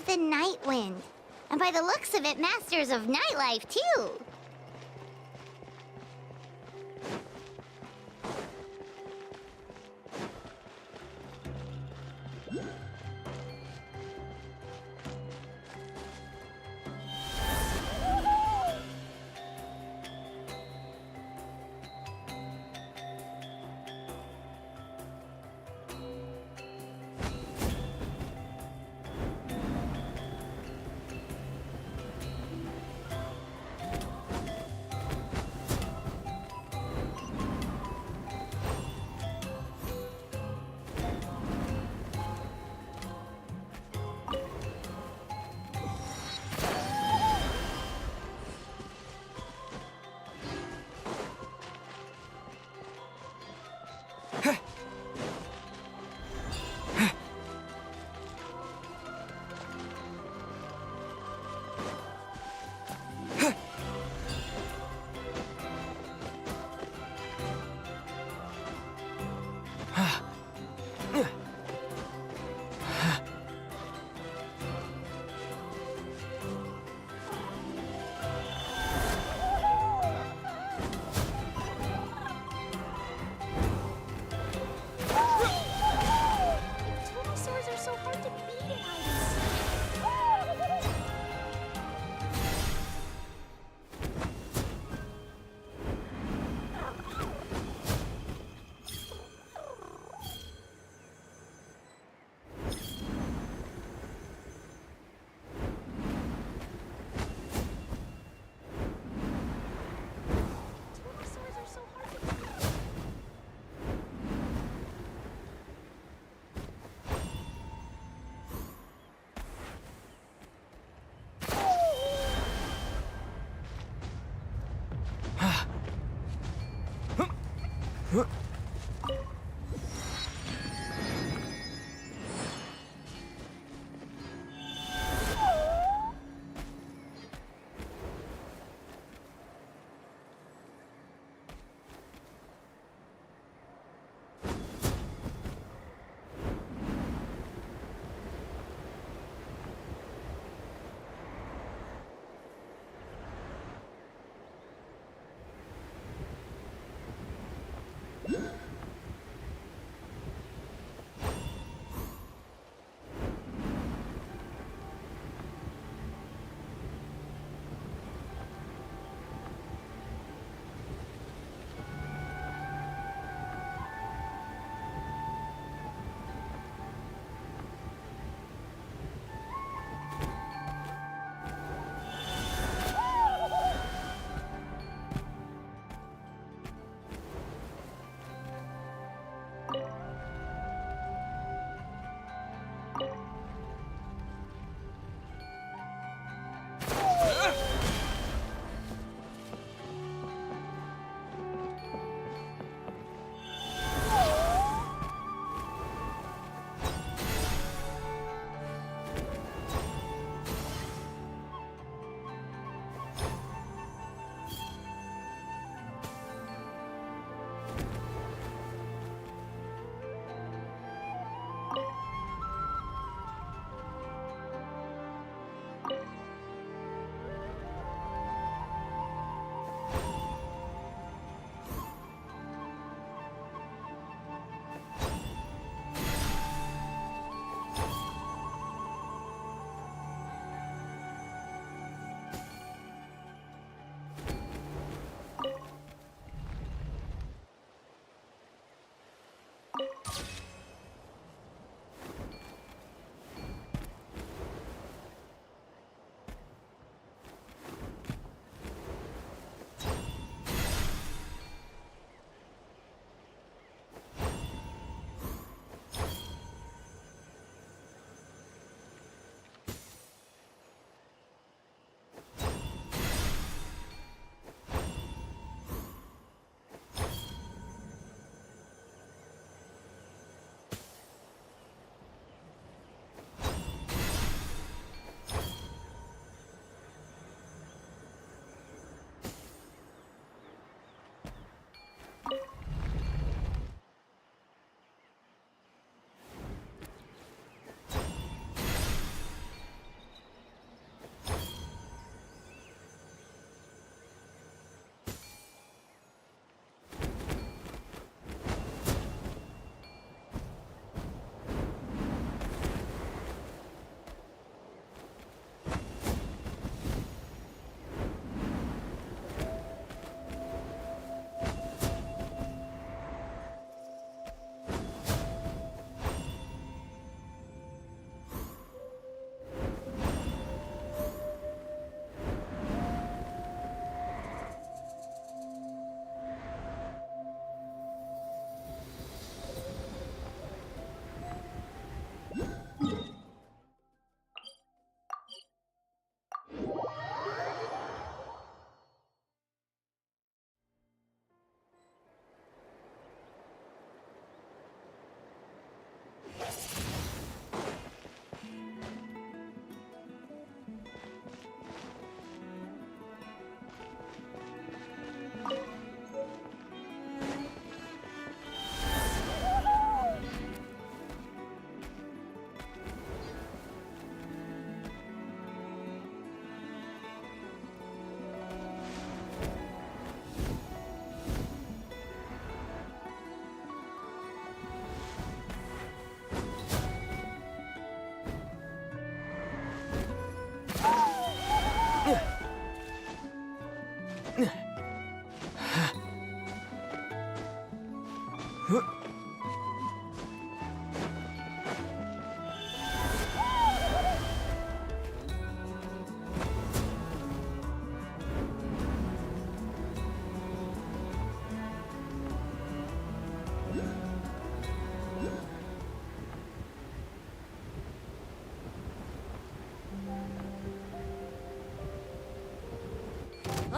the Night Wind. And by the looks of it, masters of nightlife, too.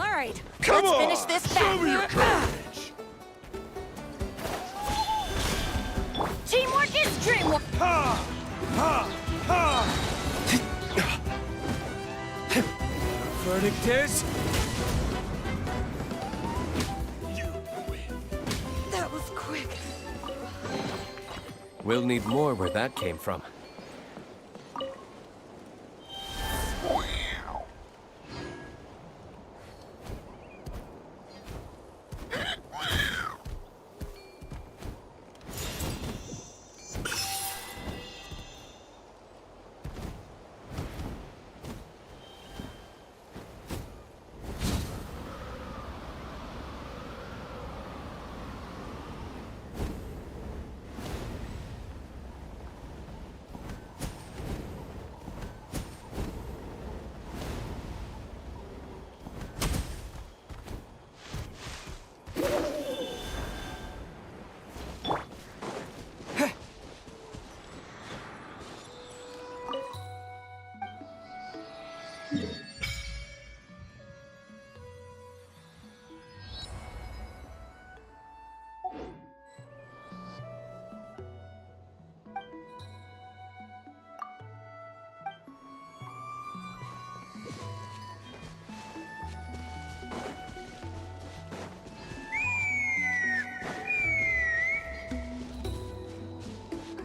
All right, Come let's on! finish this Show battle. me your courage! Teamwork is dreamwork. Ha! Ha! Ha! Verdict is... you win. That was quick. We'll need more where that came from.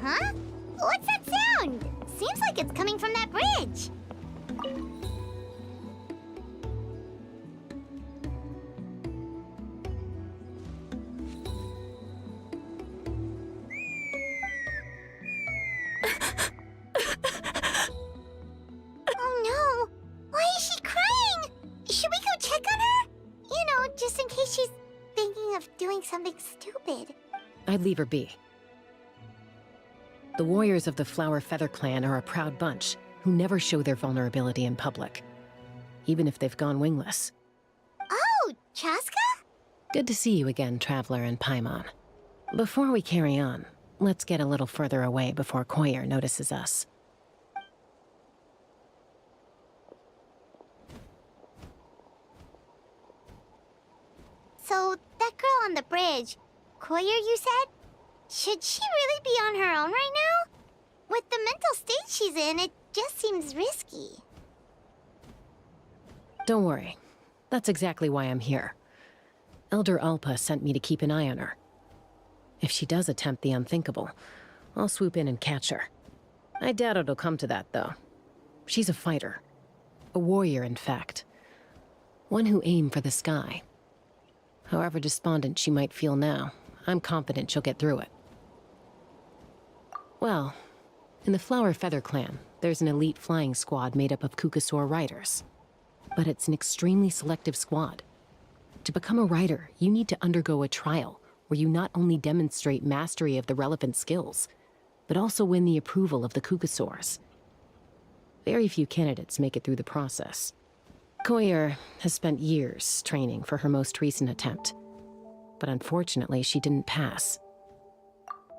Huh? What's that sound? Seems like it's coming from that bridge. Oh no! Why is she crying? Should we go check on her? You know, just in case she's thinking of doing something stupid. I'd leave her be. The warriors of the Flower Feather clan are a proud bunch who never show their vulnerability in public, even if they've gone wingless. Oh, Chaska? Good to see you again, Traveler and Paimon. Before we carry on, let's get a little further away before Koyer notices us. So, that girl on the bridge, Koyer, you said? Should she really be on her own right now? With the mental state she's in, it just seems risky. Don't worry. That's exactly why I'm here. Elder Alpa sent me to keep an eye on her. If she does attempt the unthinkable, I'll swoop in and catch her. I doubt it'll come to that, though. She's a fighter. A warrior, in fact. One who aimed for the sky. However despondent she might feel now, I'm confident she'll get through it. Well, in the Flower Feather clan, there's an elite flying squad made up of Kukasaur riders. But it's an extremely selective squad. To become a rider, you need to undergo a trial where you not only demonstrate mastery of the relevant skills, but also win the approval of the Kukasaurs. Very few candidates make it through the process. Koyer has spent years training for her most recent attempt, but unfortunately she didn't pass.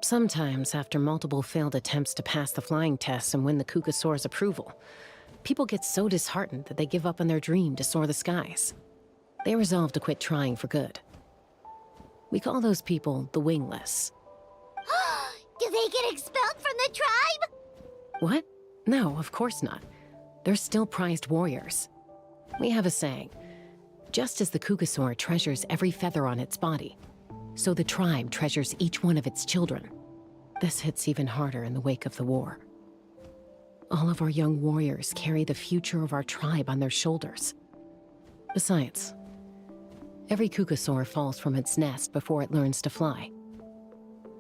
Sometimes, after multiple failed attempts to pass the flying test and win the Kukasaur's approval, people get so disheartened that they give up on their dream to soar the skies. They resolve to quit trying for good. We call those people the wingless. Do they get expelled from the tribe? What? No, of course not. They're still prized warriors. We have a saying, just as the Kukasaur treasures every feather on its body, so the tribe treasures each one of its children. This hits even harder in the wake of the war. All of our young warriors carry the future of our tribe on their shoulders. Besides, every Kukasaur falls from its nest before it learns to fly.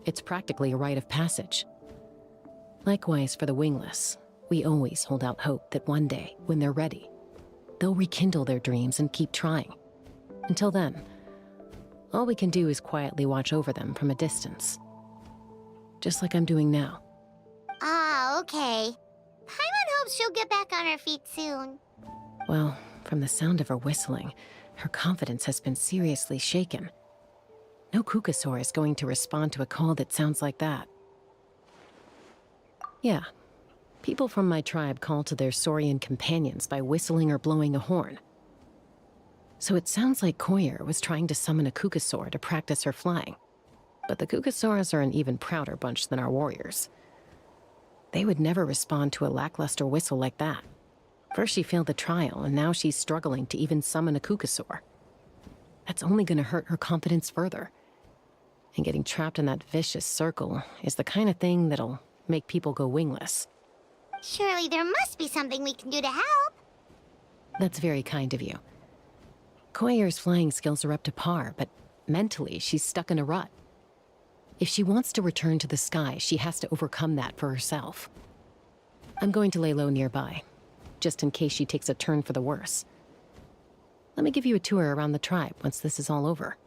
It's practically a rite of passage. Likewise for the wingless, we always hold out hope that one day, when they're ready, they'll rekindle their dreams and keep trying. Until then, all we can do is quietly watch over them from a distance. Just like I'm doing now. Ah, okay. Paimon hopes she'll get back on her feet soon. Well, from the sound of her whistling, her confidence has been seriously shaken. No Kukasaur is going to respond to a call that sounds like that. Yeah, people from my tribe call to their saurian companions by whistling or blowing a horn. So it sounds like Koyer was trying to summon a Kukasaur to practice her flying. But the Kukasaurs are an even prouder bunch than our warriors. They would never respond to a lackluster whistle like that. First she failed the trial, and now she's struggling to even summon a Kukasaur. That's only going to hurt her confidence further. And getting trapped in that vicious circle is the kind of thing that'll make people go wingless. Surely there must be something we can do to help. That's very kind of you. Koyer's flying skills are up to par, but mentally she's stuck in a rut. If she wants to return to the sky, she has to overcome that for herself. I'm going to lay low nearby, just in case she takes a turn for the worse. Let me give you a tour around the tribe once this is all over.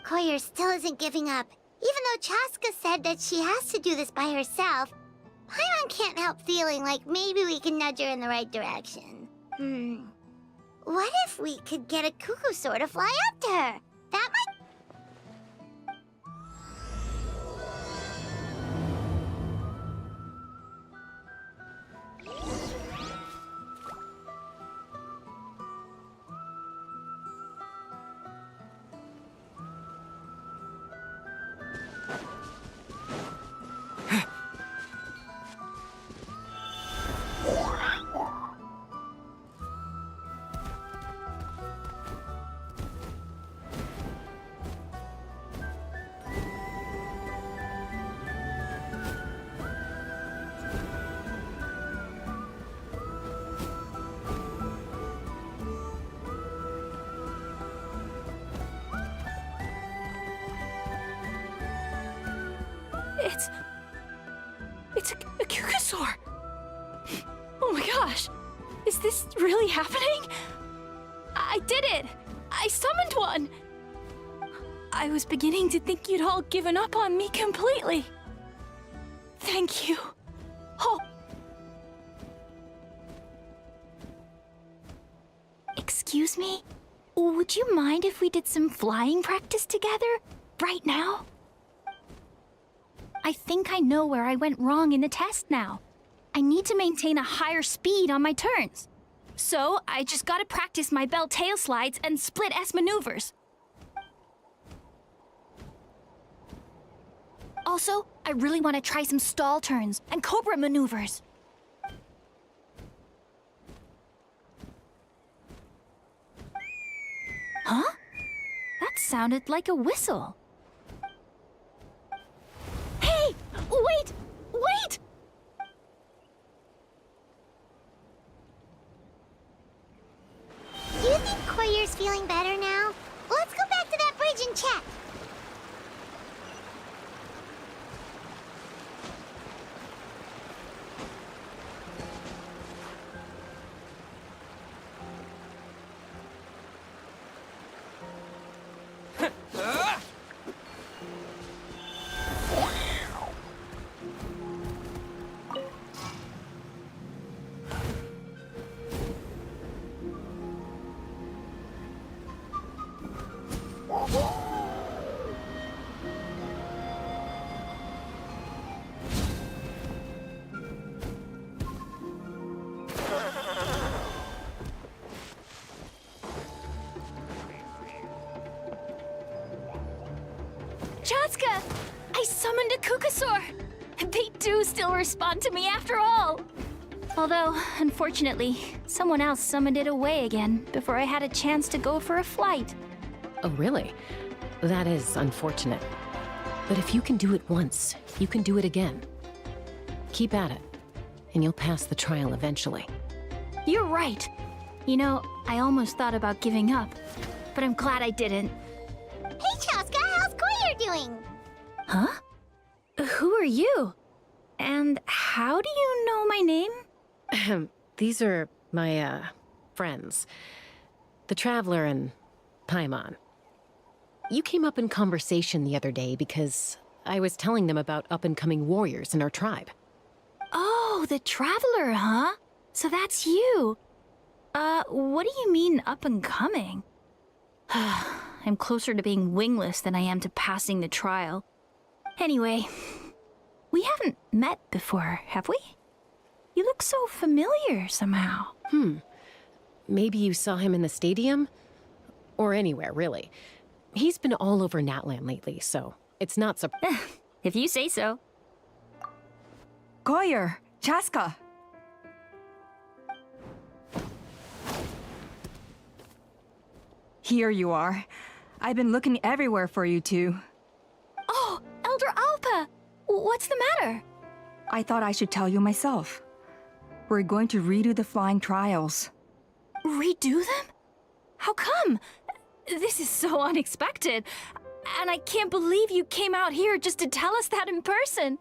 Koyer still isn't giving up. Even though Chaska said that she has to do this by herself, Paimon can't help feeling like maybe we can nudge her in the right direction. What if we could get a Kukusaur to fly up to her? That might... It's a Kukasaur! Oh my gosh! Is this really happening? I did it! I summoned one! I was beginning to think you'd all given up on me completely. Thank you. Oh! Excuse me? Would you mind if we did some flying practice together? Right now? I think I know where I went wrong in the test now. I need to maintain a higher speed on my turns. So, I just gotta practice my bell tail slides and split S maneuvers. Also, I really want to try some stall turns and cobra maneuvers. Huh? That sounded like a whistle. Hey! Wait! Wait! Do you think Koyer's feeling better now? Let's go back to that bridge and check. Chaska! I summoned a Kukasaur! They do still respond to me after all! Although, unfortunately, someone else summoned it away again before I had a chance to go for a flight. Oh, really? That is unfortunate. But if you can do it once, you can do it again. Keep at it, and you'll pass the trial eventually. You're right. You know, I almost thought about giving up, but I'm glad I didn't. Hey, Chaska, how's Koyer doing? Huh? Who are you? And how do you know my name? These are my, friends. The Traveler and Paimon. You came up in conversation the other day because I was telling them about up-and-coming warriors in our tribe. Oh, the Traveler, huh? So that's you. What do you mean up and coming? I'm closer to being wingless than I am to passing the trial. Anyway, we haven't met before, have we? You look so familiar somehow. Maybe you saw him in the stadium? Or anywhere, really. He's been all over Natlan lately, so it's not If you say so. Goyer, Chaska. Here you are. I've been looking everywhere for you two. Oh, Elder Alpa! What's the matter? I thought I should tell you myself. We're going to redo the flying trials. Redo them? How come? This is so unexpected. And I can't believe you came out here just to tell us that in person.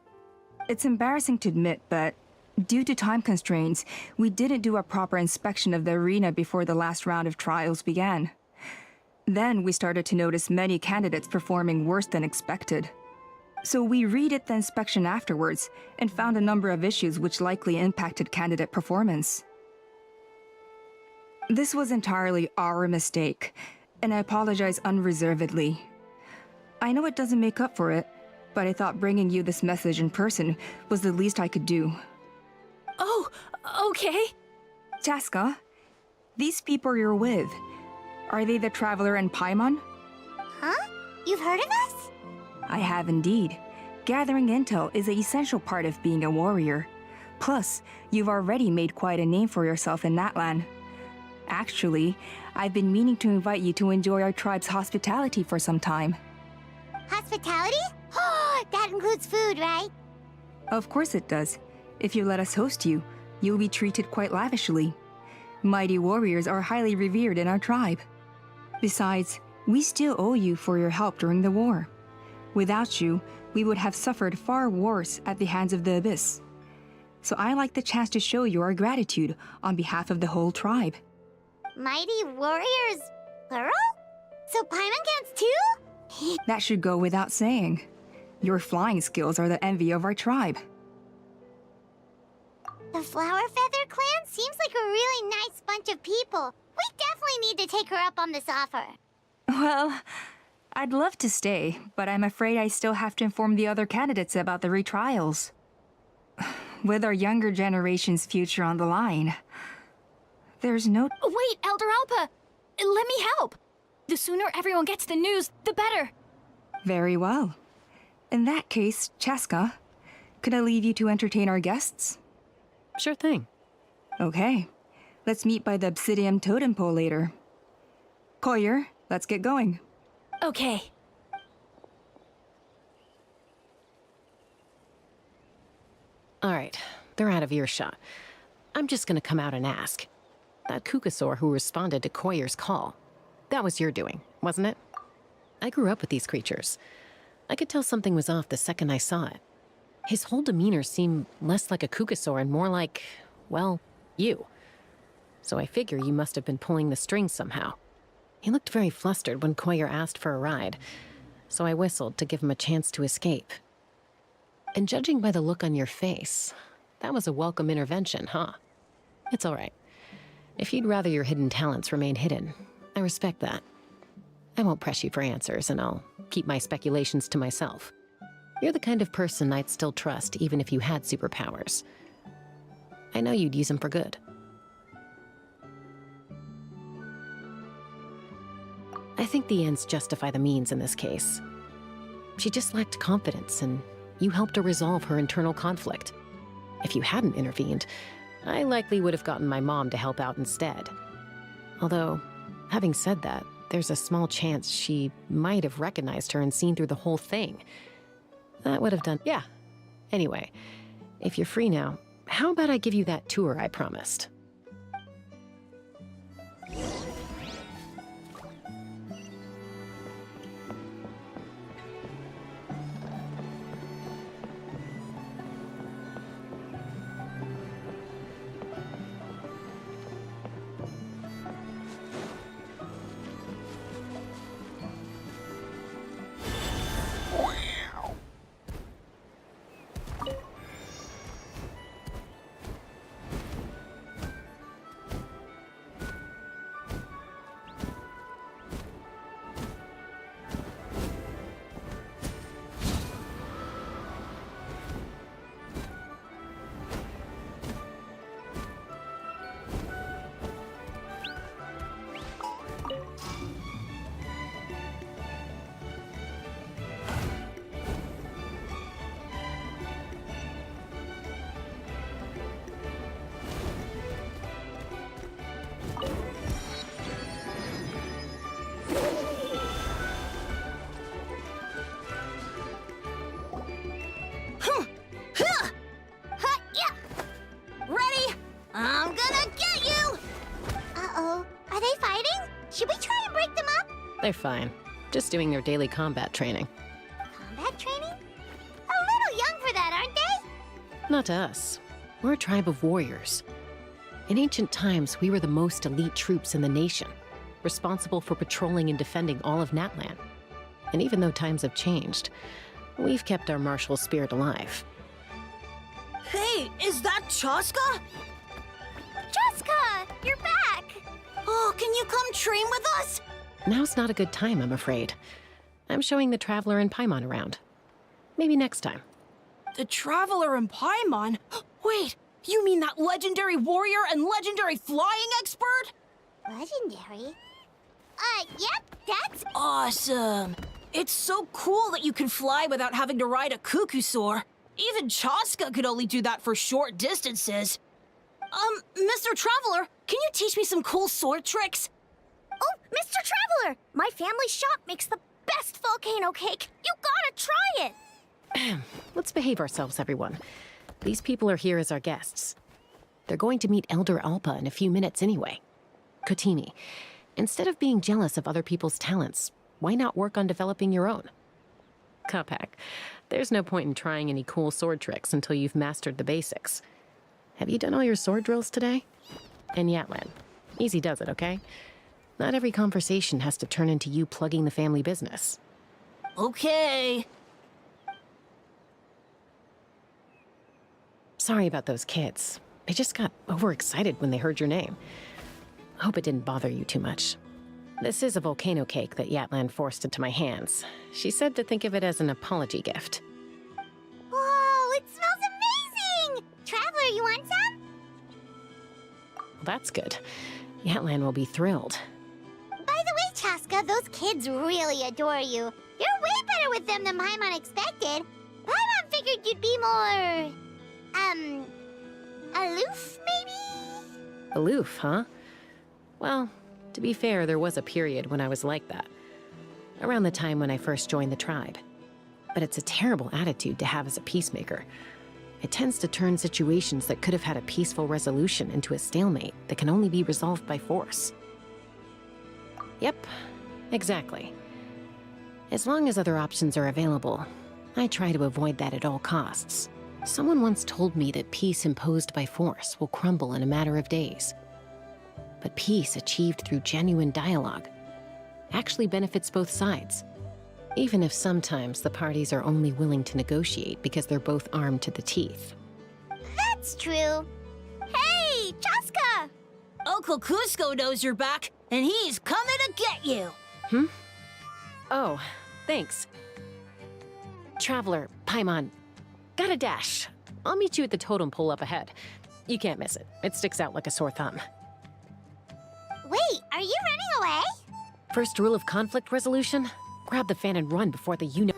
It's embarrassing to admit, but due to time constraints, we didn't do a proper inspection of the arena before the last round of trials began. Then we started to notice many candidates performing worse than expected. So we redid the inspection afterwards and found a number of issues which likely impacted candidate performance. This was entirely our mistake, and I apologize unreservedly. I know it doesn't make up for it, but I thought bringing you this message in person was the least I could do. Oh, okay. Chaska, these people you're with, are they the Traveler and Paimon? Huh? You've heard of us? I have indeed. Gathering intel is an essential part of being a warrior. Plus, you've already made quite a name for yourself in Natlan. Actually, I've been meaning to invite you to enjoy our tribe's hospitality for some time. Hospitality? Oh, that includes food, right? Of course it does. If you let us host you, you'll be treated quite lavishly. Mighty warriors are highly revered in our tribe. Besides, we still owe you for your help during the war. Without you, we would have suffered far worse at the hands of the Abyss. So I like the chance to show you our gratitude on behalf of the whole tribe. Mighty warriors, plural? So Paimon counts too? That should go without saying. Your flying skills are the envy of our tribe. The Flower Feather clan seems like a really nice bunch of people. We definitely need to take her up on this offer. Well, I'd love to stay, but I'm afraid I still have to inform the other candidates about the retrials. With our younger generation's future on the line, there's no... Wait, Elder Alpa! Let me help! The sooner everyone gets the news, the better. Very well. In that case, Chaska, could I leave you to entertain our guests? Sure thing. Okay. Let's meet by the Obsidian Totem Pole later. Goyer, let's get going. Okay. All right, they're out of earshot. I'm just gonna come out and ask. That Kukasaur who responded to Koyer's call, that was your doing, wasn't it? I grew up with these creatures. I could tell something was off the second I saw it. His whole demeanor seemed less like a Kukasaur and more like, well, you. So I figure you must have been pulling the strings somehow. He looked very flustered when Koyer asked for a ride, so I whistled to give him a chance to escape. And judging by the look on your face, that was a welcome intervention, huh? It's all right. If you'd rather your hidden talents remain hidden, I respect that. I won't press you for answers, and I'll keep my speculations to myself. You're the kind of person I'd still trust even if you had superpowers. I know you'd use them for good. I think the ends justify the means in this case. She just lacked confidence, and you helped her resolve her internal conflict. If you hadn't intervened, I likely would have gotten my mom to help out instead. Although, having said that, there's a small chance she might have recognized her and seen through the whole thing. That would have done... Yeah. Anyway, if you're free now, how about I give you that tour I promised? break them up? They're fine. Just doing their daily combat training. Combat training? A little young for that, aren't they? Not to us. We're a tribe of warriors. In ancient times, we were the most elite troops in the nation, responsible for patrolling and defending all of Natlan. And even though times have changed, we've kept our martial spirit alive. Hey, is that Chaska? Jessica, you're back! Oh, can you come train with us? Now's not a good time, I'm afraid. I'm showing the Traveler and Paimon around. Maybe next time. The Traveler and Paimon? Wait, you mean that legendary warrior and legendary flying expert? Legendary? Yep, that's... Awesome. It's so cool that you can fly without having to ride a cuckoo-soar. Even Chaska could only do that for short distances. Mr. Traveler, can you teach me some cool sword tricks? Oh, Mr. Traveler! My family shop makes the best volcano cake. You gotta try it! Let's behave ourselves, everyone. These people are here as our guests. They're going to meet Elder Alpa in a few minutes anyway. Kotini, instead of being jealous of other people's talents, why not work on developing your own? Kelopak, there's no point in trying any cool sword tricks until you've mastered the basics. Have you done all your sword drills today? And Yatlan, easy does it, okay? Not every conversation has to turn into you plugging the family business. Okay. Sorry about those kids. They just got overexcited when they heard your name. I hope it didn't bother you too much. This is a volcano cake that Yatlan forced into my hands. She said to think of it as an apology gift. Whoa, it smells amazing! Traveler, you want some? Well, that's good. Yatlan will be thrilled. By the way, Chaska, those kids really adore you. You're way better with them than Paimon expected. Paimon figured you'd be more... aloof, maybe? Aloof, huh? Well, to be fair, there was a period when I was like that. Around the time when I first joined the tribe. But it's a terrible attitude to have as a peacemaker. It tends to turn situations that could have had a peaceful resolution into a stalemate that can only be resolved by force. Yep, exactly. As long as other options are available, I try to avoid that at all costs. Someone once told me that peace imposed by force will crumble in a matter of days. But peace achieved through genuine dialogue actually benefits both sides, even if sometimes the parties are only willing to negotiate because they're both armed to the teeth. That's true. Hey, Chaska! Uncle Cusco knows you're back, and he's coming to get you. Oh, thanks. Traveler, Paimon, got a dash. I'll meet you at the totem pole up ahead. You can't miss it. It sticks out like a sore thumb. Wait, are you running away? First rule of conflict resolution? Grab the fan and run before the you-know...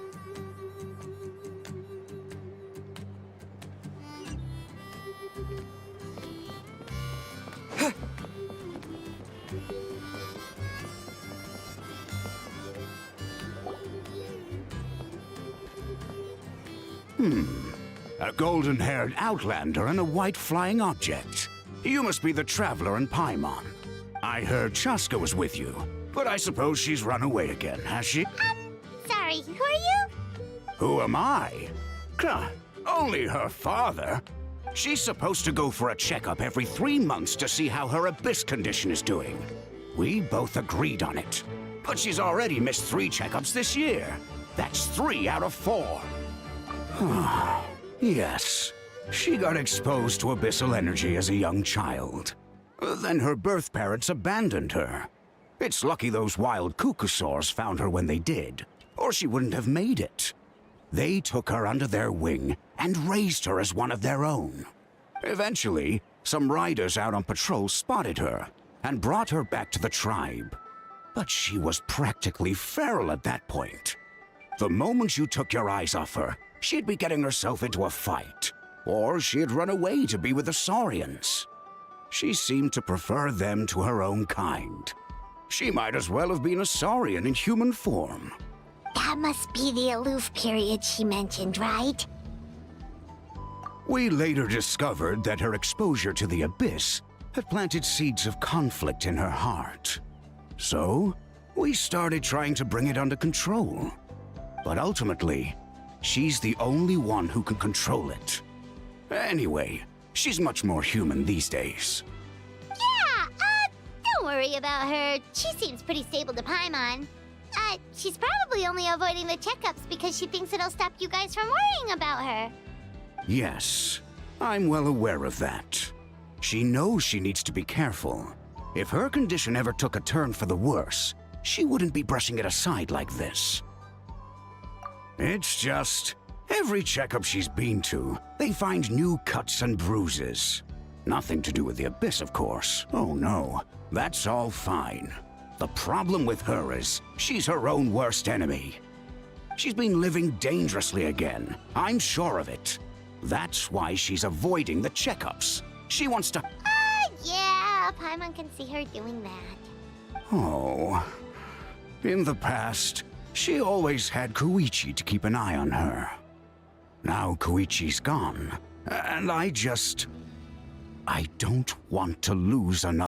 A golden-haired outlander and a white flying object. You must be the Traveler and Paimon. I heard Chaska was with you, but I suppose she's run away again, has she? Sorry, who are you? Who am I? Only her father. She's supposed to go for a checkup every 3 months to see how her abyss condition is doing. We both agreed on it. But she's already missed 3 checkups this year. That's 3 out of 4. Yes, she got exposed to abyssal energy as a young child. Then her birth parents abandoned her. It's lucky those wild cuckoosaurs found her when they did, or she wouldn't have made it. They took her under their wing and raised her as one of their own. Eventually, some riders out on patrol spotted her and brought her back to the tribe. But she was practically feral at that point. The moment you took your eyes off her, she'd be getting herself into a fight, or she'd run away to be with the Saurians. She seemed to prefer them to her own kind. She might as well have been a Saurian in human form. That must be the aloof period she mentioned, right? We later discovered that her exposure to the abyss had planted seeds of conflict in her heart. So, we started trying to bring it under control. But ultimately, she's the only one who can control it. Anyway, she's much more human these days. Yeah, don't worry about her. She seems pretty stable to Paimon. She's probably only avoiding the checkups because she thinks it'll stop you guys from worrying about her. Yes, I'm well aware of that. She knows she needs to be careful. If her condition ever took a turn for the worse, she wouldn't be brushing it aside like this. It's just, every checkup she's been to, they find new cuts and bruises. Nothing to do with the Abyss, of course. Oh no, that's all fine. The problem with her is, she's her own worst enemy. She's been living dangerously again. I'm sure of it. That's why she's avoiding the checkups. She wants to... Yeah, Paimon can see her doing that. Oh. In the past, she always had Koichi to keep an eye on her. Now Koichi's gone, and I don't want to lose another.